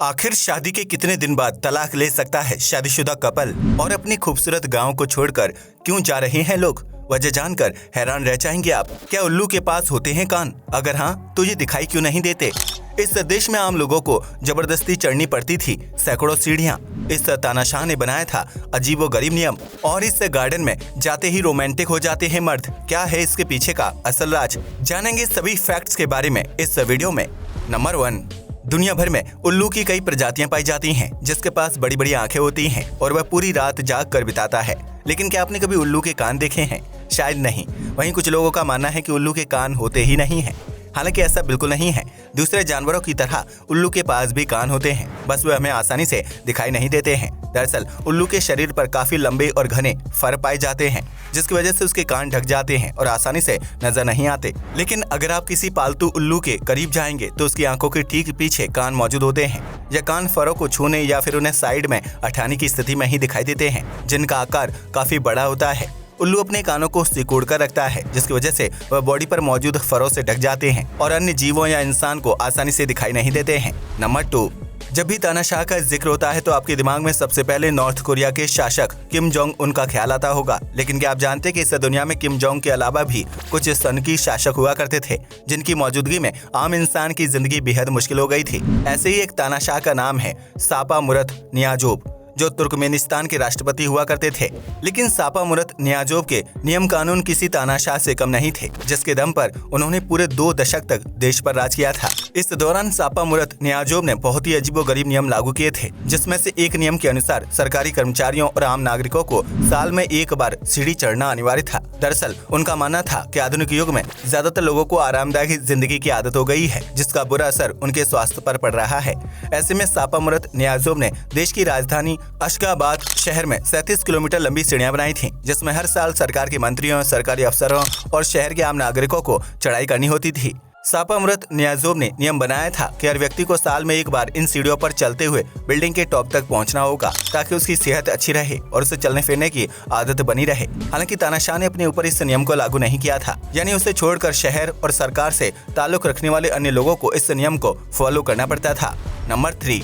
आखिर शादी के कितने दिन बाद तलाक ले सकता है शादीशुदा कपल और अपनी खूबसूरत गांव को छोड़कर क्यों जा रहे हैं लोग? वजह जानकर हैरान रह जाएंगे आप। क्या उल्लू के पास होते हैं कान? अगर हाँ तो ये दिखाई क्यों नहीं देते? इस देश में आम लोगों को जबरदस्ती चढ़नी पड़ती थी सैकड़ों सीढ़ियां। इस तानाशाह ने बनाया था अजीबोगरीब नियम और इस गार्डन में जाते ही रोमांटिक हो जाते हैं मर्द। क्या है इसके पीछे का असल राज? जानेंगे सभी फैक्ट्स के बारे में इस वीडियो में। नंबर 1, दुनिया भर में उल्लू की कई प्रजातियां पाई जाती हैं, जिसके पास बड़ी बड़ी आंखें होती हैं और वह पूरी रात जाग कर बिताता है। लेकिन क्या आपने कभी उल्लू के कान देखे हैं? शायद नहीं। वहीं कुछ लोगों का मानना है कि उल्लू के कान होते ही नहीं हैं। हालांकि ऐसा बिल्कुल नहीं है। दूसरे जानवरों की तरह उल्लू के पास भी कान होते हैं, बस वे हमें आसानी से दिखाई नहीं देते हैं। दरअसल उल्लू के शरीर पर काफी लंबे और घने फर पाए जाते हैं, जिसकी वजह से उसके कान ढक जाते हैं और आसानी से नजर नहीं आते। लेकिन अगर आप किसी पालतू उल्लू के करीब जाएंगे तो उसकी आंखों के ठीक पीछे कान मौजूद होते हैं। यह कान फरों को छूने या फिर उन्हें साइड में हटाने की स्थिति में ही दिखाई देते हैं, जिनका आकार काफी बड़ा होता है। उल्लू अपने कानों को सिकोड़ कर रखता है, जिसकी वजह से वह बॉडी पर मौजूद फरों से ढक जाते हैं और अन्य जीवों या इंसान को आसानी से दिखाई नहीं देते हैं। नंबर 2, जब भी तानाशाह का जिक्र होता है तो आपके दिमाग में सबसे पहले नॉर्थ कोरिया के शासक किम जोंग उन का ख्याल आता होगा। लेकिन क्या आप जानते हैं कि इस दुनिया में किम जोंग के अलावा भी कुछ सनकी शासक हुआ करते थे, जिनकी मौजूदगी में आम इंसान की जिंदगी बेहद मुश्किल हो गई थी। ऐसे ही एक तानाशाह का नाम है सापामुरत नियाज़ोव, जो तुर्कमेनिस्तान के राष्ट्रपति हुआ करते थे। लेकिन सापामुरत नियाज़ोव के नियम कानून किसी तानाशाह से कम नहीं थे, जिसके दम पर उन्होंने पूरे 2 दशक तक देश पर राज किया था। इस दौरान सापामुरत नियाज़ोव ने बहुत ही अजीबोगरीब नियम लागू किए थे, जिसमें से एक नियम के अनुसार सरकारी कर्मचारियों और आम नागरिकों को साल में एक बार सीढ़ी चढ़ना अनिवार्य था। दरअसल उनका मानना था कि आधुनिक युग में ज्यादातर लोगों को आरामदायक जिंदगी की आदत हो गई है, जिसका बुरा असर उनके स्वास्थ्य पर पड़ रहा है। ऐसे में सापामुरत नियाज़ोव ने देश की राजधानी अशगाबाद शहर में 37 किलोमीटर लंबी सीढ़ियां बनाई थीं, जिसमें हर साल सरकार के मंत्रियों, सरकारी अफसरों और शहर के आम नागरिकों को चढ़ाई करनी होती थी। सापामुरत नियाज़ोव ने नियम बनाया था कि हर व्यक्ति को साल में एक बार इन सीढ़ियों पर चलते हुए बिल्डिंग के टॉप तक पहुंचना होगा, ताकि उसकी सेहत अच्छी रहे और उसे चलने फिरने की आदत बनी रहे। हालांकि तानाशाह ने अपने ऊपर इस नियम को लागू नहीं किया था, यानी उसे छोड़कर शहर और सरकार से ताल्लुक रखने वाले अन्य लोगों को इस नियम को फॉलो करना पड़ता था। नंबर 3,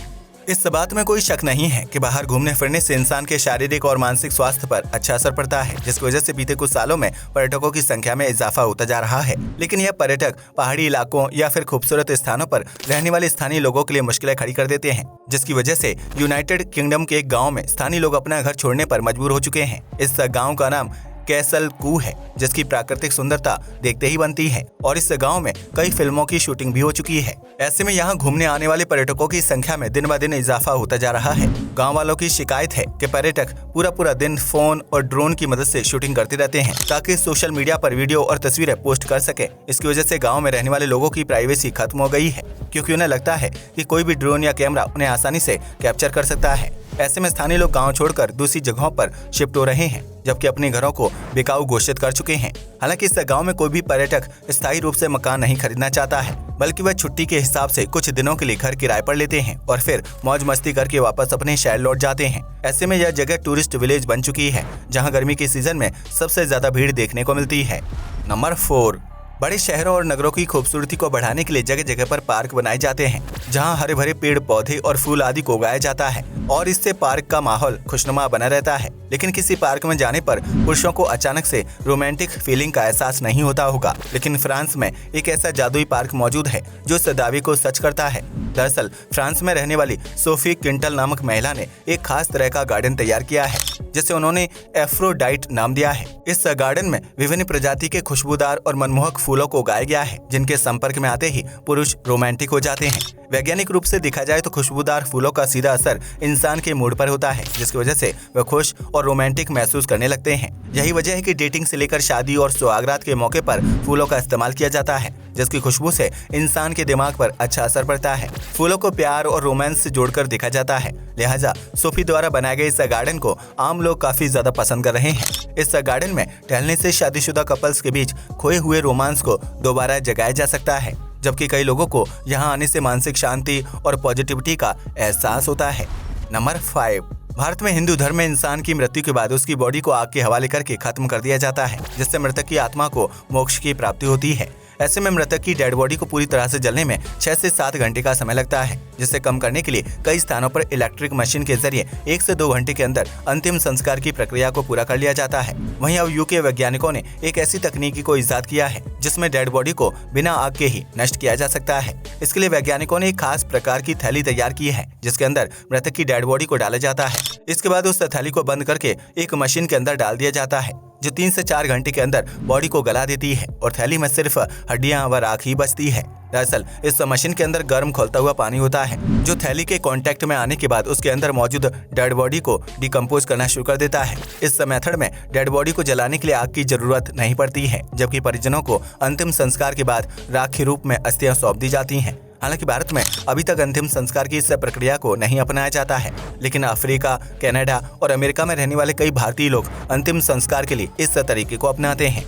इस बात में कोई शक नहीं है कि बाहर घूमने फिरने से इंसान के शारीरिक और मानसिक स्वास्थ्य पर अच्छा असर पड़ता है, जिसकी वजह से बीते कुछ सालों में पर्यटकों की संख्या में इजाफा होता जा रहा है। लेकिन यह पर्यटक पहाड़ी इलाकों या फिर खूबसूरत स्थानों पर रहने वाले स्थानीय लोगों के लिए मुश्किलें खड़ी कर देते हैं, जिसकी वजह से यूनाइटेड किंगडम के एक गाँव में स्थानीय लोग अपना घर छोड़ने पर मजबूर हो चुके हैं। इस गाँव का नाम कैसल कू है, जिसकी प्राकृतिक सुंदरता देखते ही बनती है और इस गांव में कई फिल्मों की शूटिंग भी हो चुकी है। ऐसे में यहाँ घूमने आने वाले पर्यटकों की संख्या में दिन ब दिन इजाफा होता जा रहा है। गांव वालों की शिकायत है कि पर्यटक पूरा दिन फोन और ड्रोन की मदद से शूटिंग करते रहते हैं, ताकि सोशल मीडिया पर वीडियो और तस्वीरें पोस्ट कर सके। इसकी वजह से गाँव में रहने वाले लोगों की प्राइवेसी खत्म हो गई है, क्योंकि उन्हें लगता है कि कोई भी ड्रोन या कैमरा उन्हें आसानी से कैप्चर कर सकता है। ऐसे में स्थानीय लोग गांव छोड़कर दूसरी जगहों पर शिफ्ट हो रहे हैं, जबकि अपने घरों को बिकाऊ घोषित कर चुके हैं। हालांकि इस गांव में कोई भी पर्यटक स्थायी रूप से मकान नहीं खरीदना चाहता है, बल्कि वह छुट्टी के हिसाब से कुछ दिनों के लिए घर किराए पर लेते हैं और फिर मौज मस्ती करके वापस अपने शहर लौट जाते हैं। ऐसे में यह जगह टूरिस्ट विलेज बन चुकी है, जहाँ गर्मी के सीजन में सबसे ज्यादा भीड़ देखने को मिलती है। नंबर 4, बड़े शहरों और नगरों की खूबसूरती को बढ़ाने के लिए जगह जगह पर पार्क बनाए जाते हैं, जहां हरे भरे पेड़ पौधे और फूल आदि को उगाया जाता है और इससे पार्क का माहौल खुशनुमा बना रहता है। लेकिन किसी पार्क में जाने पर पुरुषों को अचानक से रोमांटिक फीलिंग का एहसास नहीं होता होगा, लेकिन फ्रांस में एक ऐसा जादुई पार्क मौजूद है जो इस दावे को सच करता है। दरअसल फ्रांस में रहने वाली सोफी क्विंटल नामक महिला ने एक खास तरह का गार्डन तैयार किया है, जिसे उन्होंने एफ्रोडाइट नाम दिया है। इस गार्डन में विभिन्न प्रजाति के खुशबूदार और मनमोहक फूलों को उगाया गया है, जिनके संपर्क में आते ही पुरुष रोमांटिक हो जाते हैं। वैज्ञानिक रूप से देखा जाए तो खुशबूदार फूलों का सीधा असर इंसान के मूड पर होता है, जिसकी वजह से वह खुश और रोमांटिक महसूस करने लगते हैं। यही वजह है कि डेटिंग से लेकर शादी और सुहागरात के मौके पर फूलों का इस्तेमाल किया जाता है, जिसकी खुशबू से इंसान के दिमाग पर अच्छा असर पड़ता है। फूलों को प्यार और रोमांस से जोड़कर देखा जाता है, लिहाजा सोफी द्वारा बनाए गए इस गार्डन को आम लोग काफी ज्यादा पसंद कर रहे हैं। इस गार्डन में टहलने से शादीशुदा कपल्स के बीच खोए हुए रोमांस को दोबारा जगाया जा सकता है, जबकि कई लोगों को यहाँ आने से मानसिक शांति और पॉजिटिविटी का एहसास होता है। नंबर 5, भारत में हिंदू धर्म में इंसान की मृत्यु के बाद उसकी बॉडी को आग के हवाले करके खत्म कर दिया जाता है, जिससे मृतक की आत्मा को मोक्ष की प्राप्ति होती है। ऐसे में मृतक की डेड बॉडी को पूरी तरह से जलने में 6 से 7 घंटे का समय लगता है, जिसे कम करने के लिए कई स्थानों पर इलेक्ट्रिक मशीन के जरिए 1 से 2 घंटे के अंदर अंतिम संस्कार की प्रक्रिया को पूरा कर लिया जाता है। वहीं अब यूके वैज्ञानिकों ने एक ऐसी तकनीकी को ईजाद किया है जिसमें डेड बॉडी को बिना आग के ही नष्ट किया जा सकता है। इसके लिए वैज्ञानिकों ने एक खास प्रकार की थैली तैयार की है जिसके अंदर मृतक की डेड बॉडी को डाला जाता है। इसके बाद उस थैली को बंद करके एक मशीन के अंदर डाल दिया जाता है जो 3 से 4 घंटे के अंदर बॉडी को गला देती है और थैली में सिर्फ हड्डियां व राख ही बचती है। दरअसल इस मशीन के अंदर गर्म खौलता हुआ पानी होता है जो थैली के कांटेक्ट में आने के बाद उसके अंदर मौजूद डेड बॉडी को डिकम्पोज करना शुरू कर देता है। इस मेथड में डेड बॉडी को जलाने के लिए आग की जरूरत नहीं पड़ती है, जबकि परिजनों को अंतिम संस्कार के बाद राख के रूप में अस्थियां सौंप दी जाती हैं। हालांकि भारत में अभी तक अंतिम संस्कार की इस प्रक्रिया को नहीं अपनाया जाता है, लेकिन अफ्रीका, कनाडा और अमेरिका में रहने वाले कई भारतीय लोग अंतिम संस्कार के लिए इस तरीके को अपनाते हैं।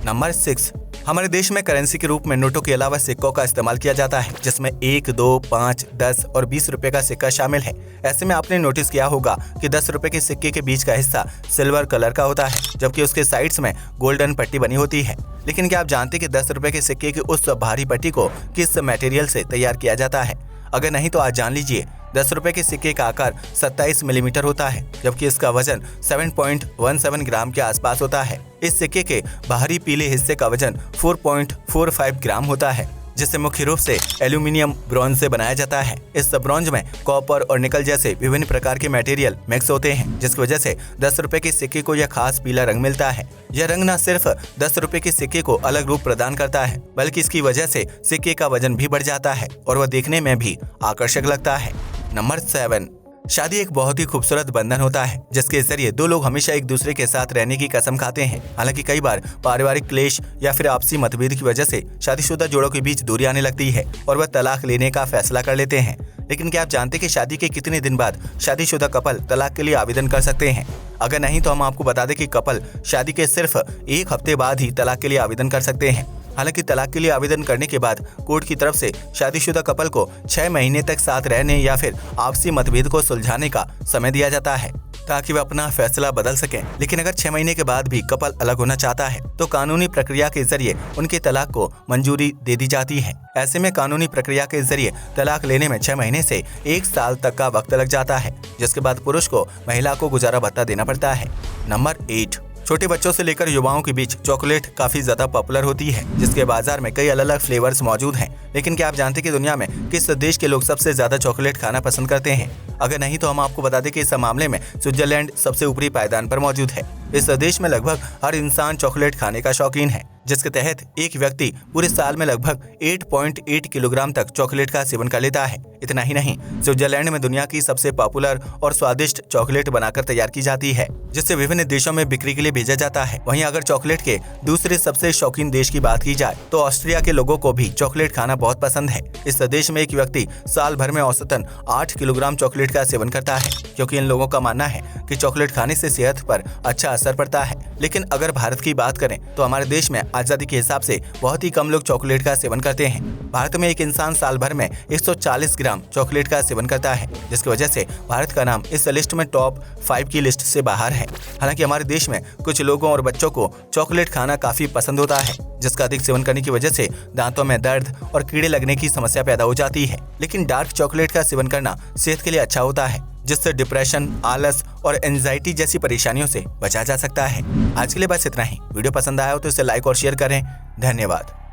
नंबर 6, हमारे देश में करेंसी के रूप में नोटों के अलावा सिक्कों का इस्तेमाल किया जाता है, जिसमें 1, 2, 5, 10 और 20 रुपए का सिक्का शामिल है। ऐसे में आपने नोटिस किया होगा कि 10 रुपए के सिक्के के बीच का हिस्सा सिल्वर कलर का होता है, जबकि उसके साइड्स में गोल्डन पट्टी बनी होती है। लेकिन क्या आप जानते हैं कि 10 रुपए के सिक्के की उस भारी पट्टी को किस मटेरियल से तैयार किया जाता है? अगर नहीं तो आज जान लीजिए। 10 रुपए के सिक्के का आकार 27 मिलीमीटर होता है, जबकि इसका वजन 7.17 ग्राम के आसपास होता है। इस सिक्के के बाहरी पीले हिस्से का वजन 4.45 ग्राम होता है, जिसे मुख्य रूप से एल्यूमिनियम ब्रॉन्ज से बनाया जाता है। इस ब्रॉन्ज में कॉपर और निकल जैसे विभिन्न प्रकार के मटेरियल मिक्स होते हैं, जिसकी वजह से 10 रुपए के सिक्के को यह खास पीला रंग मिलता है। यह रंग न सिर्फ 10 रुपए के सिक्के को अलग रूप प्रदान करता है, बल्कि इसकी वजह से सिक्के का वजन भी बढ़ जाता है और वह देखने में भी आकर्षक लगता है। नंबर 7, शादी एक बहुत ही खूबसूरत बंधन होता है जिसके जरिए दो लोग हमेशा एक दूसरे के साथ रहने की कसम खाते हैं। हालांकि कई बार पारिवारिक क्लेश या फिर आपसी मतभेद की वजह से शादीशुदा जोड़ों के बीच दूरी आने लगती है और वह तलाक लेने का फैसला कर लेते हैं। लेकिन क्या आप जानते हैं कि शादी के कितने दिन बाद शादीशुदा कपल तलाक के लिए आवेदन कर सकते हैं? अगर नहीं तो हम आपको बता दें कि कपल शादी के सिर्फ 1 हफ्ते बाद ही तलाक के लिए आवेदन कर सकते हैं। हालांकि तलाक के लिए आवेदन करने के बाद कोर्ट की तरफ से शादीशुदा कपल को 6 महीने तक साथ रहने या फिर आपसी मतभेद को सुलझाने का समय दिया जाता है ताकि वह अपना फैसला बदल सकें। लेकिन अगर 6 महीने के बाद भी कपल अलग होना चाहता है तो कानूनी प्रक्रिया के जरिए उनके तलाक को मंजूरी दे दी जाती है। ऐसे में कानूनी प्रक्रिया के जरिए तलाक लेने में 6 महीने से 1 साल तक का वक्त लग जाता है, जिसके बाद पुरुष को महिला को गुजारा भत्ता देना पड़ता है। नंबर 8, छोटे बच्चों से लेकर युवाओं के बीच चॉकलेट काफी ज्यादा पॉपुलर होती है, जिसके बाजार में कई अलग अलग फ्लेवर्स मौजूद हैं। लेकिन क्या आप जानते हैं कि दुनिया में किस देश के लोग सबसे ज्यादा चॉकलेट खाना पसंद करते हैं? अगर नहीं तो हम आपको बता दें कि इस मामले में स्विट्जरलैंड सबसे ऊपरी पायदान पर मौजूद है। इस देश में लगभग हर इंसान चॉकलेट खाने का शौकीन है, जिसके तहत एक व्यक्ति पूरे साल में लगभग 8.8 किलोग्राम तक चॉकलेट का सेवन कर लेता है। इतना ही नहीं, स्विट्जरलैंड में दुनिया की सबसे पॉपुलर और स्वादिष्ट चॉकलेट बनाकर तैयार की जाती है, जिसे विभिन्न देशों में बिक्री के लिए भेजा जाता है। वहीं अगर चॉकलेट के दूसरे सबसे शौकीन देश की बात की जाए तो ऑस्ट्रिया के लोगों को भी चॉकलेट खाना बहुत पसंद है। इस देश में एक व्यक्ति साल भर में औसतन 8 किलोग्राम चॉकलेट का सेवन करता है, क्योंकि इन लोगों का मानना है कि चॉकलेट खाने से सेहत पर अच्छा असर पड़ता है। लेकिन अगर भारत की बात करें तो हमारे देश में आजादी के हिसाब से बहुत ही कम लोग चॉकलेट का सेवन करते हैं। भारत में एक इंसान साल भर में 140 ग्राम चॉकलेट का सेवन करता है, जिसकी वजह से भारत का नाम इस लिस्ट में टॉप 5 की लिस्ट से बाहर है। हालांकि हमारे देश में कुछ लोगों और बच्चों को चॉकलेट खाना काफी पसंद होता है, जिसका अधिक सेवन करने की वजह से दांतों में दर्द और कीड़े लगने की समस्या पैदा हो जाती है। लेकिन डार्क चॉकलेट का सेवन करना सेहत के लिए अच्छा होता है, जिससे डिप्रेशन, आलस और एंजाइटी जैसी परेशानियों से बचा जा सकता है। आज के लिए बस इतना ही। वीडियो पसंद आया हो तो इसे लाइक और शेयर करें। धन्यवाद।